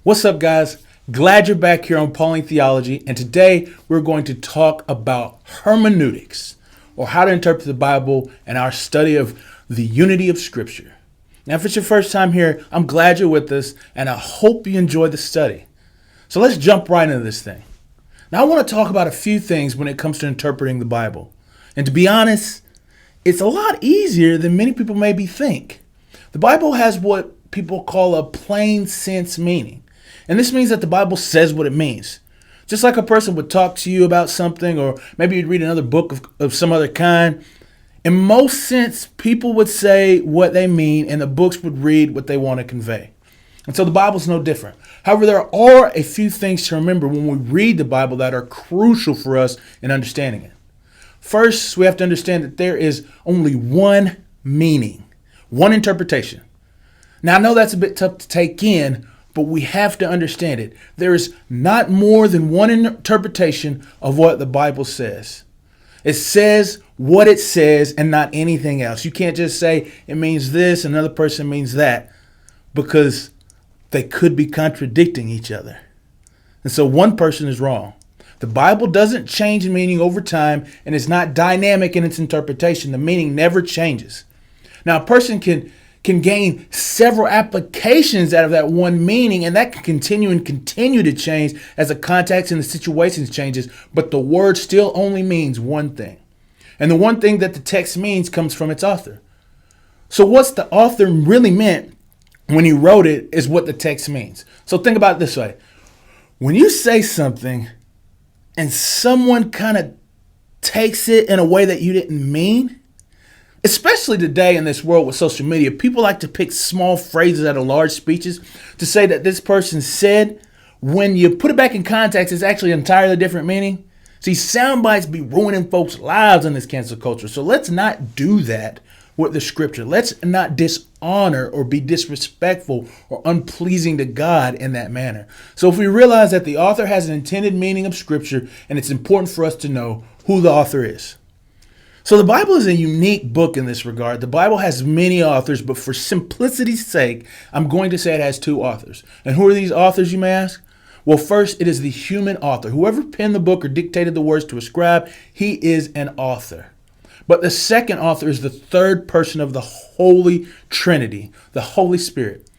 What's up, guys? Glad you're back here on Pauline Theology, and today we're going to talk about hermeneutics, or how to interpret the Bible and our study of the unity of Scripture. Now, if it's your first time here, I'm glad you're with us, and I hope you enjoy the study. So let's jump right into this thing. Now, I want to talk about a few things when it comes to interpreting the Bible. And to be honest, it's a lot easier than many people maybe think. The Bible has what people call a plain sense meaning. And this means that the Bible says what it means. Just like a person would talk to you about something, or maybe you'd read another book of some other kind. In most sense, people would say what they mean, and the books would read what they want to convey. And so the Bible's no different. However, there are a few things to remember when we read the Bible that are crucial for us in understanding it. First, we have to understand that there is only one meaning, one interpretation. Now, I know that's a bit tough to take in, but we have to understand it. There is not more than one interpretation of what the Bible says. It says what it says and not anything else. You can't just say it means this, another person means that, because they could be contradicting each other. And so one person is wrong. The Bible doesn't change meaning over time, and it's not dynamic in its interpretation. The meaning never changes. Now, a person can gain several applications out of that one meaning, and that can continue to change as the context and the situations changes, but the word still only means one thing. And the one thing that the text means comes from its author. So what's the author really meant when he wrote it is what the text means. So think about it this way. When you say something and someone kind of takes it in a way that you didn't mean, especially today in this world with social media, people like to pick small phrases out of large speeches to say that this person said. When you put it back in context, it's actually an entirely different meaning. See, sound bites be ruining folks' lives in this cancel culture. So let's not do that with the scripture. Let's not dishonor or be disrespectful or unpleasing to God in that manner. So if we realize that the author has an intended meaning of scripture, and it's important for us to know who the author is. So the Bible is a unique book in this regard. The Bible has many authors, but for simplicity's sake, I'm going to say it has two authors. And who are these authors, you may ask? Well, first, it is the human author. Whoever penned the book or dictated the words to a scribe, he is an author. But the second author is the third person of the Holy Trinity, the Holy Spirit.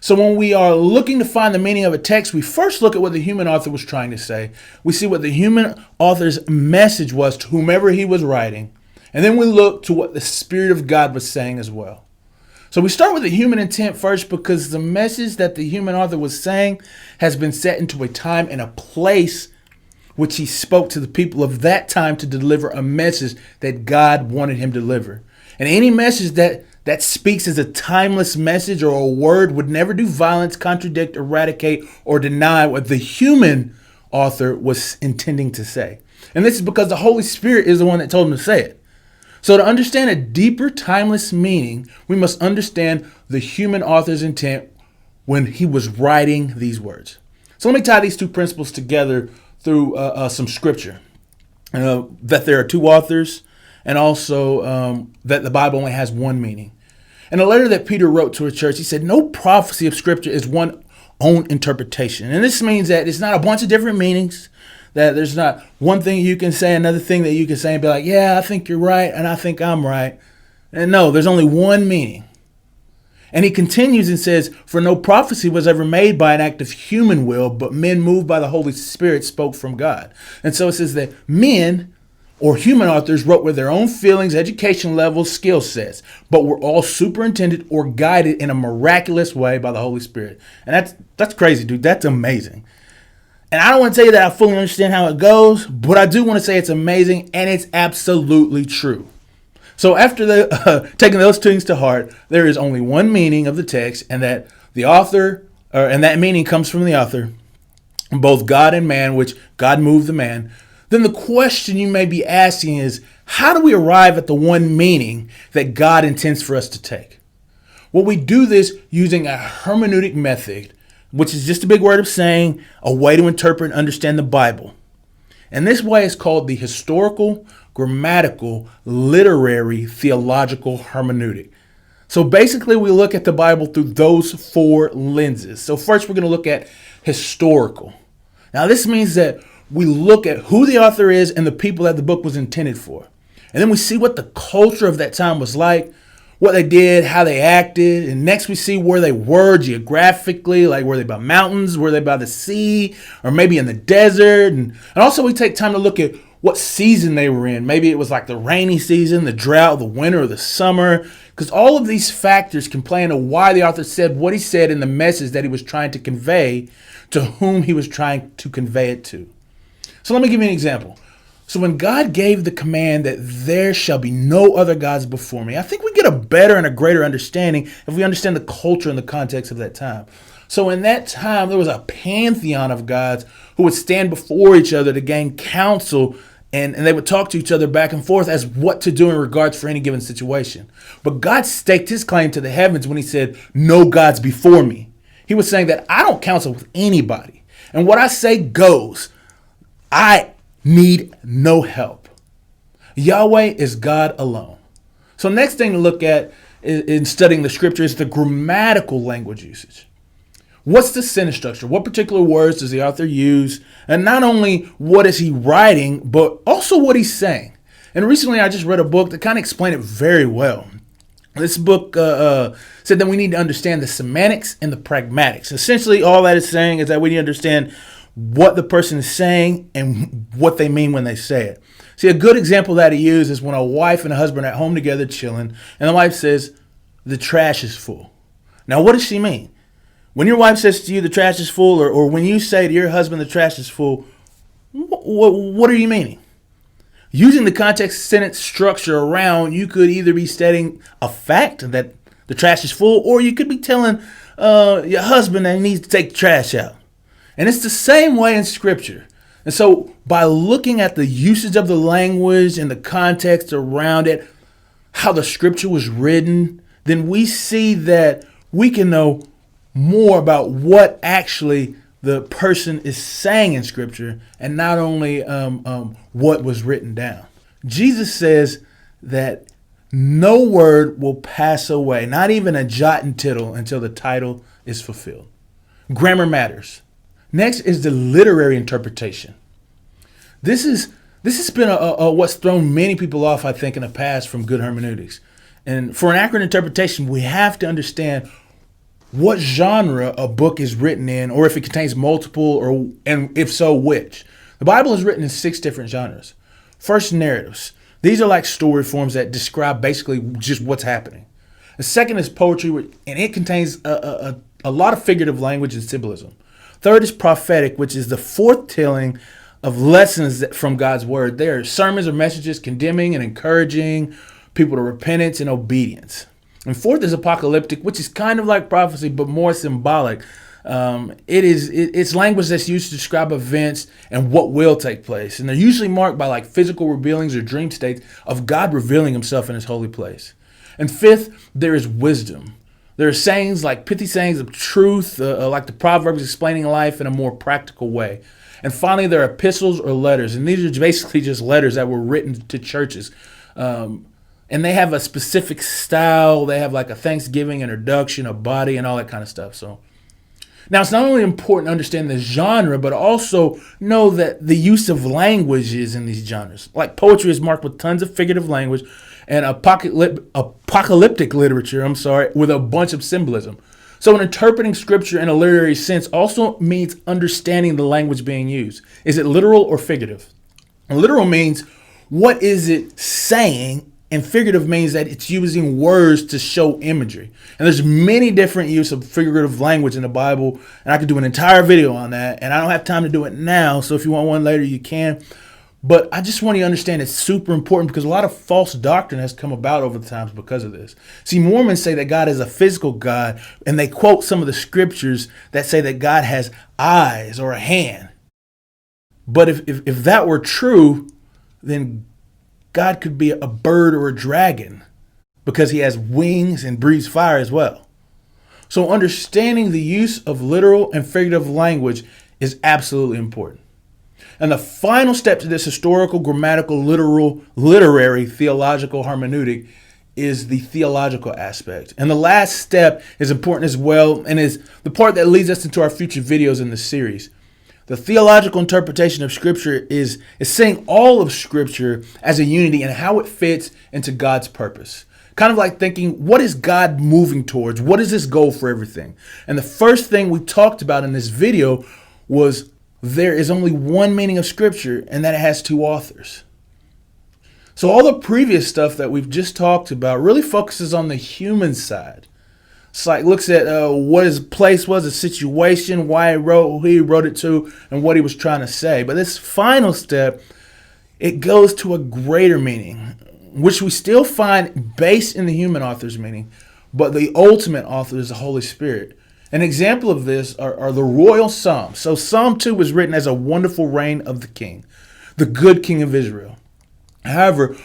So when we are looking to find the meaning of a text, we first look at what the human author was trying to say. We see what the human author's message was to whomever he was writing. And then we look to what the Spirit of God was saying as well. So we start with the human intent first, because the message that the human author was saying has been set into a time and a place which he spoke to the people of that time to deliver a message that God wanted him to deliver. And any message that speaks as a timeless message or a word would never do violence, contradict, eradicate, or deny what the human author was intending to say. And this is because the Holy Spirit is the one that told him to say it. So to understand a deeper, timeless meaning, we must understand the human author's intent when he was writing these words. So let me tie these two principles together through some scripture. That there are two authors, and also that the Bible only has one meaning. In a letter that Peter wrote to a church, he said, no prophecy of scripture is one own interpretation. And this means that it's not a bunch of different meanings. That there's not one thing you can say, another thing that you can say and be like, yeah, I think you're right, and I think I'm right. And no, there's only one meaning. And he continues and says, for no prophecy was ever made by an act of human will, but men moved by the Holy Spirit spoke from God. And so it says that men or human authors wrote with their own feelings, education levels, skill sets, but were all superintended or guided in a miraculous way by the Holy Spirit. And that's crazy, dude. That's amazing. And I don't want to tell you that I fully understand how it goes, but I do want to say it's amazing, and it's absolutely true. So after taking those things to heart, there is only one meaning of the text, and that the author, and that meaning comes from the author, both God and man, which God moved the man. Then the question you may be asking is, how do we arrive at the one meaning that God intends for us to take? Well, we do this using a hermeneutic method, which is just a big word of saying a way to interpret and understand the Bible. And this way is called the historical, grammatical, literary, theological hermeneutic. So basically, we look at the Bible through those four lenses. So first, we're going to look at historical. Now, this means that we look at who the author is and the people that the book was intended for. And then we see what the culture of that time was like, what they did, how they acted. And next we see where they were geographically, like were they by mountains, were they by the sea, or maybe in the desert. And also we take time to look at what season they were in. Maybe it was like the rainy season, the drought, the winter, or the summer. Because all of these factors can play into why the author said what he said in the message that he was trying to convey to whom he was trying to convey it to. So let me give you an example. So when God gave the command that there shall be no other gods before me, I think we get a better and a greater understanding if we understand the culture and the context of that time. So in that time, there was a pantheon of gods who would stand before each other to gain counsel, and they would talk to each other back and forth as what to do in regards for any given situation. But God staked his claim to the heavens when he said, no gods before me. He was saying that I don't counsel with anybody. And what I say goes. I need no help. Yahweh is God alone. So next thing to look at in studying the scripture is the grammatical language usage. What's the sentence structure? What particular words does the author use? And not only what is he writing, but also what he's saying. And recently I just read a book that kind of explained it very well. This book said that we need to understand the semantics and the pragmatics. Essentially, all that is saying is that we need to understand what the person is saying and what they mean when they say it. See, a good example that he used is when a wife and a husband are at home together chilling, and the wife says, the trash is full. Now, what does she mean? When your wife says to you, the trash is full, or when you say to your husband, the trash is full, what are you meaning? Using the context sentence structure around, you could either be stating a fact that the trash is full, or you could be telling your husband that he needs to take the trash out. And it's the same way in scripture. And so by looking at the usage of the language and the context around it, how the scripture was written, then we see that we can know more about what actually the person is saying in scripture and not only what was written down. Jesus says that no word will pass away, not even a jot and tittle, until the title is fulfilled. Grammar matters. Next is the literary interpretation. This has been what's thrown many people off, I think, in the past from good hermeneutics. And for an accurate interpretation, we have to understand what genre a book is written in, or if it contains multiple, and if so, which. The Bible is written in 6 different genres. First, narratives. These are like story forms that describe basically just what's happening. The second is poetry, and it contains a lot of figurative language and symbolism. Third is prophetic, which is the foretelling of lessons from God's word. They are sermons or messages condemning and encouraging people to repentance and obedience. And fourth is apocalyptic, which is kind of like prophecy, but more symbolic. It's language that's used to describe events and what will take place. And they're usually marked by like physical revealings or dream states of God revealing himself in his holy place. And fifth, there is wisdom. There are sayings like pithy sayings of truth, like the Proverbs explaining life in a more practical way. And finally, there are epistles or letters. And these are basically just letters that were written to churches. And they have a specific style. They have like a Thanksgiving introduction, a body, and all that kind of stuff. So now it's not only important to understand the genre, but also know that the use of languages in these genres. Like poetry is marked with tons of figurative language, and apocalyptic literature, with a bunch of symbolism. So interpreting scripture in a literary sense also means understanding the language being used. Is it literal or figurative? And literal means what is it saying, and figurative means that it's using words to show imagery. And there's many different use of figurative language in the Bible, and I could do an entire video on that, and I don't have time to do it now, so if you want one later, you can. But I just want you to understand it's super important because a lot of false doctrine has come about over the times because of this. See, Mormons say that God is a physical God, and they quote some of the scriptures that say that God has eyes or a hand. But if that were true, then God could be a bird or a dragon because he has wings and breathes fire as well. So understanding the use of literal and figurative language is absolutely important. And the final step to this historical, grammatical, literary, theological hermeneutic is the theological aspect. And the last step is important as well, and is the part that leads us into our future videos in the series. The theological interpretation of Scripture is seeing all of Scripture as a unity and how it fits into God's purpose. Kind of like thinking, what is God moving towards? What is His goal for everything? And the first thing we talked about in this video was there is only one meaning of Scripture, and that it has two authors. So all the previous stuff that we've just talked about really focuses on the human side. It's like looks at what his place was, a situation, why he wrote, who he wrote it to, and what he was trying to say. But this final step, it goes to a greater meaning, which we still find based in the human author's meaning, but the ultimate author is the Holy Spirit. An example of this are the royal Psalms. So Psalm 2 was written as a wonderful reign of the king, the good king of Israel. However,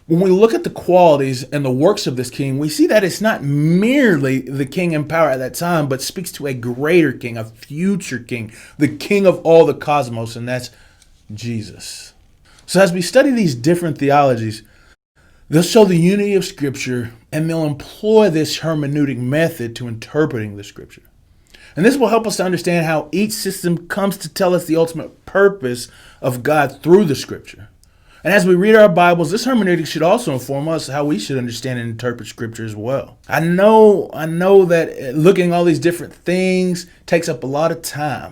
when we look at the qualities and the works of this king, we see that it's not merely the king in power at that time, but speaks to a greater king, a future king, the king of all the cosmos, and that's Jesus. So as we study these different theologies, they'll show the unity of Scripture, and they'll employ this hermeneutic method to interpreting the Scripture. And this will help us to understand how each system comes to tell us the ultimate purpose of God through the Scripture. And as we read our Bibles, this hermeneutic should also inform us how we should understand and interpret Scripture as well. I know that looking at all these different things takes up a lot of time.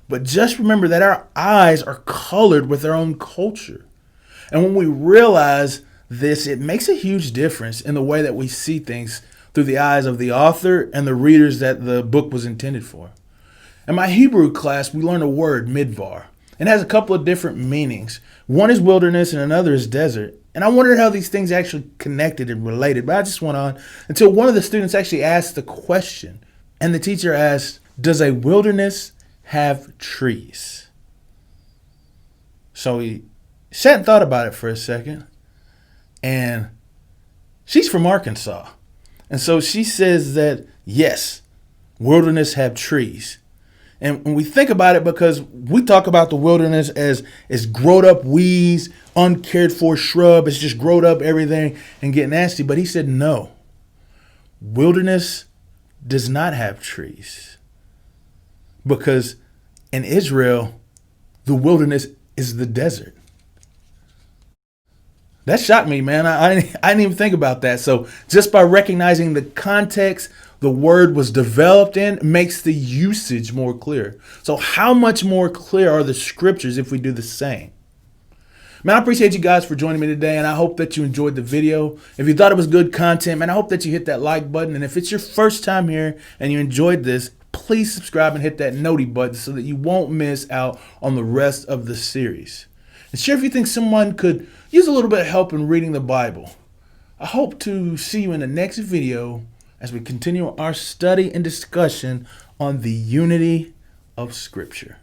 But just remember that our eyes are colored with our own culture. And when we realize this, it makes a huge difference in the way that we see things through the eyes of the author and the readers that the book was intended for. In my Hebrew class, we learned a word, midbar. It has a couple of different meanings. One is wilderness and another is desert. And I wondered how these things actually connected and related, but I just went on until one of the students actually asked the question. And the teacher asked, does a wilderness have trees? So he sat and thought about it for a second. And she's from Arkansas. And so she says that, yes, wilderness have trees. And when we think about it, because we talk about the wilderness as growed up weeds, uncared for shrub, it's just growed up everything and get nasty. But he said, no, wilderness does not have trees. Because in Israel, the wilderness is the desert. That shocked me, man. I didn't even think about that. So just by recognizing the context the word was developed in makes the usage more clear. So how much more clear are the Scriptures if we do the same? Man, I appreciate you guys for joining me today, and I hope that you enjoyed the video. If you thought it was good content, man, I hope that you hit that like button. And if it's your first time here and you enjoyed this, please subscribe and hit that noti button so that you won't miss out on the rest of the series. And share if you think someone could use a little bit of help in reading the Bible. I hope to see you in the next video as we continue our study and discussion on the unity of Scripture.